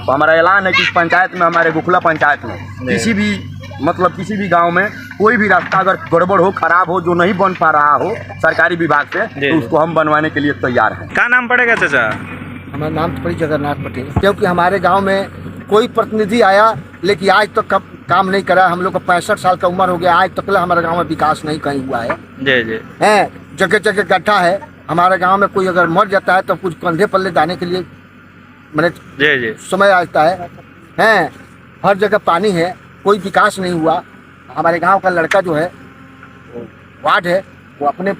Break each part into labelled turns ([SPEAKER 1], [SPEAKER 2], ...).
[SPEAKER 1] तो हमारा ऐलान है कि इस पंचायत में, हमारे गोखला पंचायत में किसी भी गांव में कोई भी रास्ता अगर गड़बड़ हो, खराब हो, जो नहीं बन पा रहा हो सरकारी विभाग से, तो उसको हम बनवाने के लिए तैयार हैं।
[SPEAKER 2] क्या नाम पड़ेगा चाचा?
[SPEAKER 3] हमारा नाम तो पड़ी जगन्नाथ पटेल, क्योंकि हमारे गांव में कोई प्रतिनिधि आया लेकिन आज तक तो काम नहीं करा। हम लोग का 65 साल का उम्र हो गया, आज तक हमारे गांव में विकास नहीं कहीं हुआ है।
[SPEAKER 2] जी जी
[SPEAKER 3] है, जगह जगह गड्ढा है। हमारे गांव में कोई अगर मर जाता है तो कुछ कंधे पल्ले जाने के लिए मैंने
[SPEAKER 2] जी
[SPEAKER 3] समय आता है। हर जगह पानी है, कोई विकास नहीं हुआ। हमारे गांव का लड़का जो है, वार्ड है, वो अपने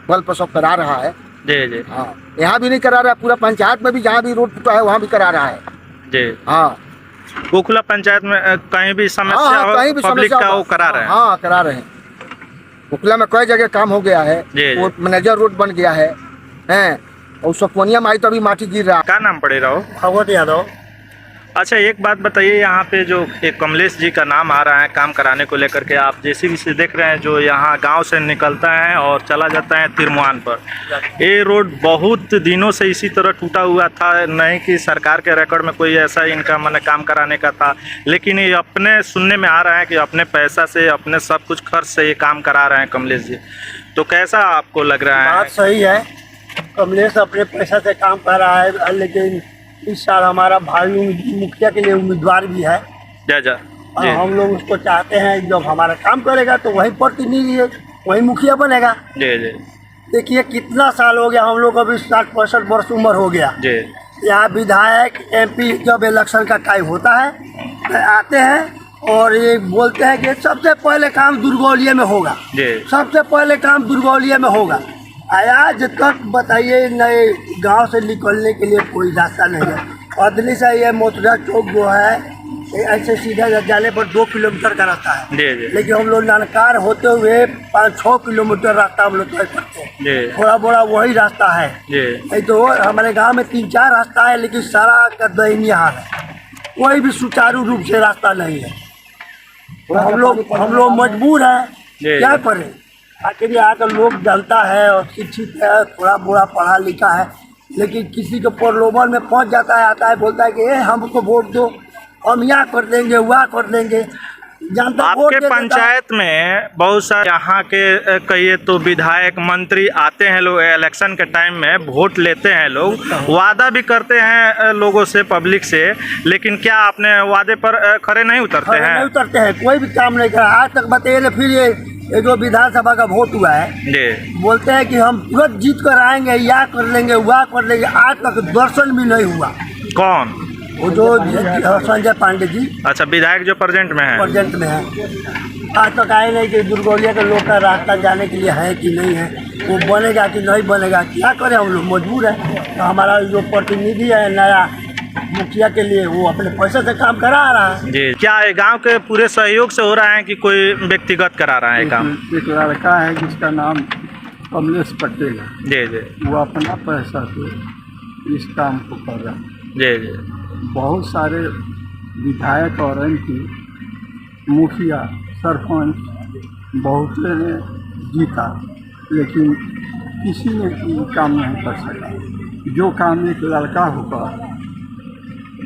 [SPEAKER 3] बल पर सब करा रहा है।
[SPEAKER 2] जी
[SPEAKER 3] हाँ, यहाँ भी नहीं करा रहा है, पूरा पंचायत में भी जहाँ भी रोड टूटा है वहाँ भी करा रहा है।
[SPEAKER 2] जी
[SPEAKER 3] हाँ,
[SPEAKER 2] गोखला पंचायत में कहीं भी समस्या हो,
[SPEAKER 3] कहीं भी
[SPEAKER 2] पब्लिक का वो करा रहे हैं।
[SPEAKER 3] हाँ, करा रहे हैं। गोखला में कई जगह काम हो गया है, वो मैनेजर रोड बन गया है। और सकोनिया में आई तो अभी माटी गिर रहा है।
[SPEAKER 2] क्या नाम पड़ेगा वो?
[SPEAKER 3] भगवत यादव।
[SPEAKER 2] अच्छा, एक बात बताइए, यहाँ पे जो एक कमलेश जी का नाम आ रहा है काम कराने को लेकर के, आप जेसीबी से देख रहे हैं जो यहाँ गांव से निकलता है और चला जाता है तिरमुआन पर। ये रोड बहुत दिनों से इसी तरह टूटा हुआ था, नहीं कि सरकार के रिकॉर्ड में कोई ऐसा इनका मैंने काम कराने का था, लेकिन ये अपने सुनने में आ रहा है कि अपने पैसा से, अपने सब कुछ खर्च से ये काम करा रहे हैं कमलेश जी। तो कैसा आपको लग रहा है?
[SPEAKER 4] बात सही है, कमलेश अपने पैसा से काम कर रहा है, लेकिन इस साल हमारा भाई मुखिया के लिए उम्मीदवार भी है। और हम लोग उसको चाहते हैं, जब हमारा काम करेगा तो वही प्रतिनिधि, वही मुखिया बनेगा। देखिए कितना साल हो गया, हम लोग अभी 60-65 वर्ष उम्र हो गया। यहाँ विधायक MP जब इलेक्शन का टाइम होता है तो आते हैं और ये बोलते हैं कि सबसे पहले काम दुर्गौलिया में होगा, सबसे पहले काम दुर्गौलिया में होगा। आज तक बताइए नए गांव से निकलने के लिए कोई रास्ता नहीं है। अदली से ये मोतरा चौक जो है ऐसे सीधा जाने पर 2 किलोमीटर का रास्ता है, लेकिन हम लोग नानकार होते हुए 5-6 किलोमीटर रास्ता हम लोग तय करते हैं। थोड़ा बड़ा वही रास्ता है, नहीं तो हमारे गांव में 3-4 रास्ता है, लेकिन सारा का दयनीय हाल है, कोई भी सुचारू रूप से रास्ता नहीं है। हम लोग मजबूर हैं, क्या करें। आखिर यहाँ का लोग जानता है और शिक्षित है, थोड़ा मोड़ा पढ़ा लिखा है, लेकिन किसी के प्रलोभन में पहुँच जाता है, आता है बोलता है कि हमको वोट दो, हम यहाँ कर देंगे, वहाँ कर देंगे। जानता
[SPEAKER 2] आपके पंचायत में बहुत सारे यहाँ के कहिए तो विधायक मंत्री आते हैं, लोग इलेक्शन के टाइम में वोट लेते हैं, लोग वादा भी करते हैं लोगों से, पब्लिक से, लेकिन क्या अपने वादे पर खरे नहीं उतरते हैं?
[SPEAKER 4] नहीं उतरते हैं, कोई भी काम नहीं करा आज तक। बताइए फिर ये जो विधानसभा का वोट हुआ है, बोलते हैं कि हम तुरंत जीत कर आएंगे, या कर लेंगे, वह कर लेंगे। आज तक दर्शन भी नहीं हुआ।
[SPEAKER 2] कौन?
[SPEAKER 4] वो जो संजय पांडे जी।
[SPEAKER 2] अच्छा, विधायक जो प्रेजेंट में है?
[SPEAKER 4] प्रेजेंट में है। आज तक आए नहीं कि दुर्गौलिया के लोग का रास्ता जाने के लिए है कि नहीं है, वो बनेगा कि नहीं बनेगा, क्या करें। हम लोग मजबूर है। तो हमारा जो प्रतिनिधि है नया मुखिया के लिए, वो अपने पैसे से काम करा रहा है।
[SPEAKER 2] जी, क्या है गांव के पूरे सहयोग से हो रहा है कि कोई व्यक्तिगत करा रहा है काम?
[SPEAKER 5] एक लड़का है जिसका नाम कमलेश पटेल है।
[SPEAKER 2] जी,
[SPEAKER 5] वो अपना पैसा से इस काम को कर रहा है।
[SPEAKER 2] जी।
[SPEAKER 5] बहुत सारे विधायक और MP, मुखिया, सरपंच बहुत ने जीता, लेकिन किसी ने काम नहीं कर सका। जो काम एक लड़का होकर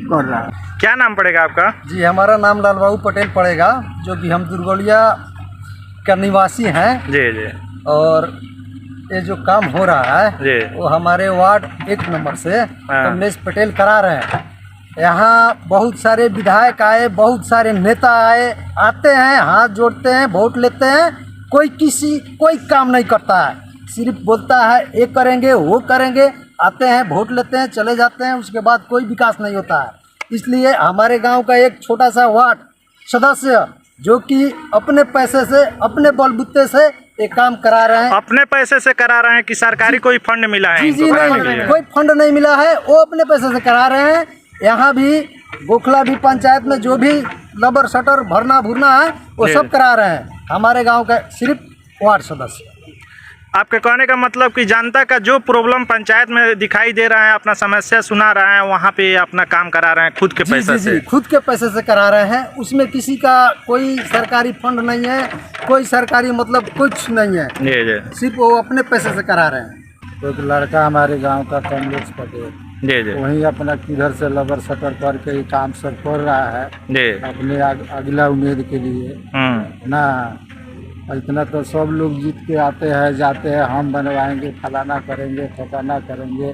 [SPEAKER 5] कर रहा है।
[SPEAKER 2] क्या नाम पड़ेगा आपका?
[SPEAKER 3] जी, हमारा नाम लालबाबू पटेल पड़ेगा, जो कि हम दुर्गौलिया का निवासी हैं।
[SPEAKER 2] जी।
[SPEAKER 3] और ये जो काम हो रहा है वो हमारे वार्ड 1 नंबर से कमलेश पटेल करा रहे हैं। यहाँ बहुत सारे विधायक आए, बहुत सारे नेता आए, आते हैं, हाथ जोड़ते हैं, वोट लेते हैं, कोई काम नहीं करता है, सिर्फ बोलता है ये करेंगे, वो करेंगे। आते हैं, वोट लेते हैं, चले जाते हैं, उसके बाद कोई विकास नहीं होता है। इसलिए हमारे गांव का एक छोटा सा वार्ड सदस्य जो कि अपने पैसे से, अपने बलबूते से एक काम करा रहे हैं।
[SPEAKER 2] अपने पैसे से करा रहे हैं कि सरकारी कोई फंड मिला है?
[SPEAKER 3] जी नहीं, कोई फंड नहीं मिला है, वो अपने पैसे से करा रहे हैं। यहाँ भी गोखला भी पंचायत में जो भी लबर शटर भरना भुरना है वो सब करा रहे हैं, हमारे गांव का सिर्फ वार्ड सदस्य।
[SPEAKER 2] आपके कहने का मतलब कि जनता का जो प्रॉब्लम पंचायत में दिखाई दे रहा है, अपना समस्या सुना रहा है, वहाँ पे अपना काम करा रहे हैं खुद के पैसे से?
[SPEAKER 3] खुद के पैसे से करा रहे हैं। उसमें किसी का कोई सरकारी फंड नहीं है, कोई सरकारी मतलब कुछ नहीं है, सिर्फ वो अपने पैसे से करा रहे हैं।
[SPEAKER 5] तो एक लड़का हमारे गांव का कमलेश पटेल,
[SPEAKER 2] जी जी
[SPEAKER 3] वहीं अपना किधर से लबर सटर करके ये काम सब कर रहा है
[SPEAKER 2] जी।
[SPEAKER 3] अपने अगला उम्मीद के लिए ना। इतना तो सब लोग जीत के आते हैं जाते हैं, हम बनवाएंगे, फलाना करेंगे, ठिकाना करेंगे,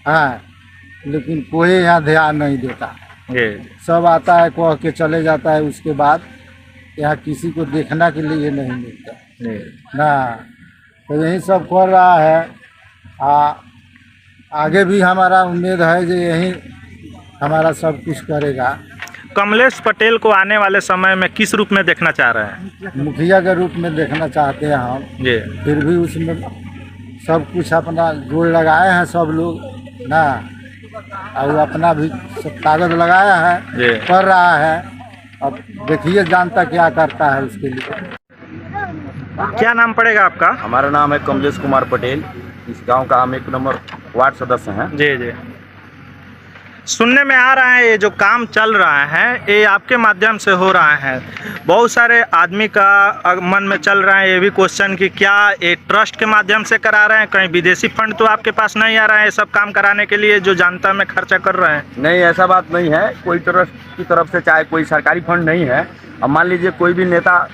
[SPEAKER 3] हाँ, लेकिन कोई यहाँ ध्यान नहीं देता। सब आता है कह के चले जाता है, उसके बाद यहाँ किसी को देखना के लिए नहीं मिलता ना। तो यही सब कर रहा है। आगे भी हमारा उम्मीद है कि यही हमारा सब कुछ करेगा।
[SPEAKER 2] कमलेश पटेल को आने वाले समय में किस रूप में देखना चाह रहे हैं?
[SPEAKER 3] मुखिया के रूप में देखना चाहते हैं हम
[SPEAKER 2] जी।
[SPEAKER 3] फिर भी उसमें सब कुछ अपना जोड़ लगाए हैं सब लोग ना, और अपना भी सब कागज लगाया है, कर रहा है। अब देखिए जनता क्या करता है उसके लिए।
[SPEAKER 2] क्या नाम पड़ेगा आपका?
[SPEAKER 1] हमारा नाम है कमलेश कुमार पटेल। इस गांव का हम 1 नंबर वार्ड सदस्य हैं।
[SPEAKER 2] जी जी। सुनने में आ रहा है ये जो काम चल रहा है ये आपके माध्यम से हो रहा है। बहुत सारे आदमी का मन में चल रहा है ये भी क्वेश्चन कि क्या ये ट्रस्ट के माध्यम से करा रहे हैं, कहीं विदेशी फंड तो आपके पास नहीं आ रहा है ये सब काम कराने के लिए जो जनता में खर्चा कर रहे हैं?
[SPEAKER 1] नहीं, ऐसा बात नहीं है। कोई ट्रस्ट की तरफ से चाहे कोई सरकारी फंड नहीं है। अब मान लीजिए कोई भी नेता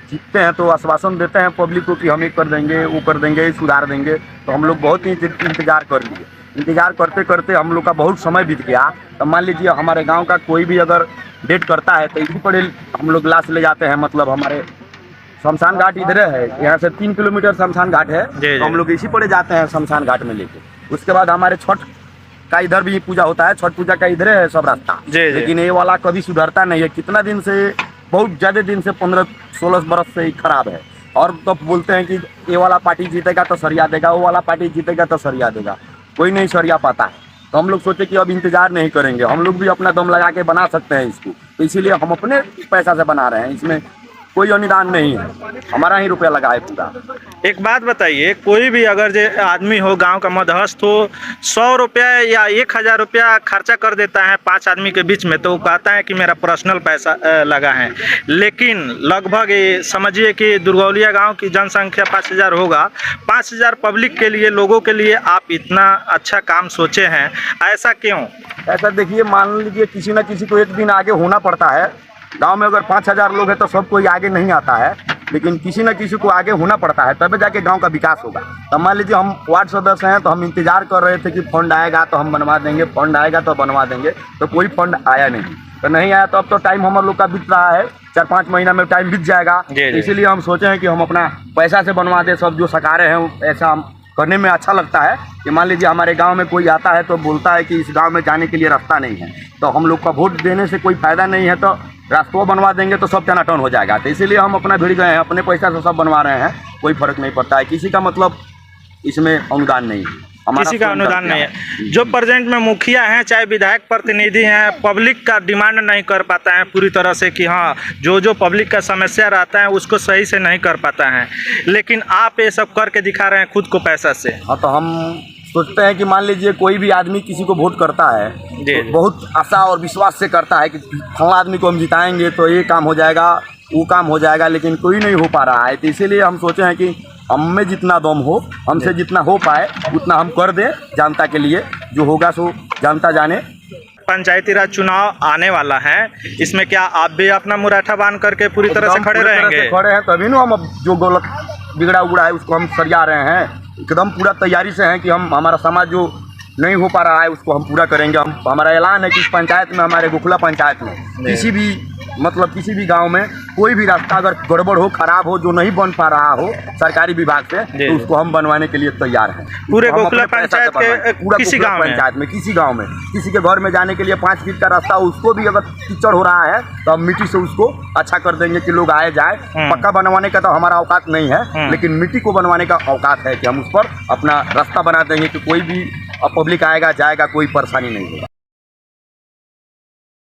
[SPEAKER 1] जीतते हैं तो आश्वासन देते हैं पब्लिक को कि हम ये कर देंगे, वो कर देंगे, सुधार देंगे। तो हम लोग बहुत ही इंतजार कर लिए। इंतजार करते करते हम लोग का बहुत समय बीत गया। तो मान लीजिए हमारे गांव का कोई भी अगर डेट करता है तो इसी पटेल हम लोग लाश ले जाते हैं। मतलब हमारे शमशान घाट इधर है, यहाँ से 3 किलोमीटर शमशान घाट है, तो हम लोग इसी पड़े जाते हैं शमशान घाट में लेके। उसके बाद हमारे छठ का इधर भी पूजा होता है, छठ पूजा का इधर है सब रास्ता। लेकिन ये वाला कभी सुधरता नहीं है। कितना दिन से, बहुत ज़्यादा दिन से, 15-16 बरस से ही खराब है। और तो बोलते हैं कि ये वाला पार्टी जीतेगा तो सरिया देगा, वो वाला पार्टी जीतेगा तो सरिया देगा, कोई नहीं सरिया पाता है। तो हम लोग सोचे कि अब इंतजार नहीं करेंगे, हम लोग भी अपना दम लगा के बना सकते हैं इसको। तो इसीलिए हम अपने पैसा से बना रहे हैं, इसमें कोई अनुदान नहीं है, हमारा ही रुपया लगा है पूरा।
[SPEAKER 2] एक बात बताइए, कोई भी अगर जो आदमी हो गांव का मध्यस्थ हो 100 रुपया या 1000 रुपया खर्चा कर देता है 5 आदमी के बीच में, तो वो कहता है कि मेरा पर्सनल पैसा लगा है। लेकिन लगभग ये समझिए कि दुर्गौलिया गांव की जनसंख्या 5000 होगा। 5000 पब्लिक के लिए, लोगों के लिए आप इतना अच्छा काम सोचे हैं, ऐसा क्यों?
[SPEAKER 1] ऐसा देखिए, मान लीजिए किसी न किसी को एक दिन आगे होना पड़ता है। गांव में अगर 5000 लोग हैं तो सब कोई आगे नहीं आता है, लेकिन किसी न किसी को आगे होना पड़ता है, तब जाके गांव का विकास होगा। तो मान लीजिए हम वार्ड सदस्य हैं तो हम इंतजार कर रहे थे कि फंड आएगा तो हम बनवा देंगे, फंड आएगा तो बनवा देंगे, तो कोई फंड आया नहीं। तो नहीं आया तो अब तो टाइम हम लोग का बीत रहा है, 4-5 महीना में टाइम बीत जाएगा। इसीलिए हम सोचे हैं कि हम अपना पैसा से बनवा दें सब जो सकारे हैं। ऐसा हम करने में अच्छा लगता है कि मान लीजिए हमारे गांव में कोई आता है तो बोलता है कि इस गांव में जाने के लिए रास्ता नहीं है, तो हम लोग का वोट देने से कोई फ़ायदा नहीं है, तो रास्ता बनवा देंगे तो सब टनाटन हो जाएगा। तो इसीलिए हम अपना भीड़ गए हैं, अपने पैसा से सब बनवा रहे हैं, कोई फर्क नहीं पड़ता है। किसी का मतलब इसमें अनुदान नहीं है,
[SPEAKER 2] किसी का अनुदान नहीं है। जो प्रेजेंट में मुखिया हैं, चाहे विधायक प्रतिनिधि हैं, पब्लिक का डिमांड नहीं कर पाता है पूरी तरह से कि हाँ जो पब्लिक का समस्या रहता है उसको सही से नहीं कर पाता है। लेकिन आप ये सब करके दिखा रहे हैं खुद को पैसा से।
[SPEAKER 1] हाँ, तो हम सोचते हैं कि मान लीजिए कोई भी आदमी किसी को वोट करता है तो बहुत आशा और विश्वास से करता है कि फला आदमी को हम जिताएंगे तो ये काम हो जाएगा, वो काम हो जाएगा, लेकिन कोई नहीं हो पा रहा है। तो इसीलिए हम सोचे हैं कि हम में जितना दम हो, हमसे जितना हो पाए उतना हम कर दें जनता के लिए। जो होगा सो जनता जाने।
[SPEAKER 2] पंचायती राज चुनाव आने वाला है, इसमें क्या आप भी अपना मुराठा बांध करके पूरी तरह से खड़े रहेंगे?
[SPEAKER 1] खड़े हैं तभी ना हम अब जो गलत बिगड़ा उगड़ा है उसको हम सरिया रहे हैं। एकदम पूरा तैयारी से हैं कि हम, हमारा समाज जो नहीं हो पा रहा है उसको हम पूरा करेंगे। हमारा ऐलान है कि इस पंचायत में, हमारे गोखला पंचायत में किसी भी गांव में कोई भी रास्ता अगर गड़बड़ हो, खराब हो, जो नहीं बन पा रहा हो सरकारी विभाग से, तो उसको हम बनवाने के लिए तैयार हैं।
[SPEAKER 2] पूरे गोखला पंचायत के
[SPEAKER 1] पूरा किसी गांव में किसी के घर में जाने के लिए 5 फीट का रास्ता हो, उसको भी अगर कीचड़ हो रहा है तो हम मिट्टी से उसको अच्छा कर देंगे कि लोग आए जाए। पक्का बनवाने का तो हमारा औकात नहीं है, लेकिन मिट्टी को बनवाने का औकात है कि हम उस पर अपना रास्ता बना देंगे कि कोई भी पब्लिक आएगा जाएगा, कोई परेशानी नहीं होगा।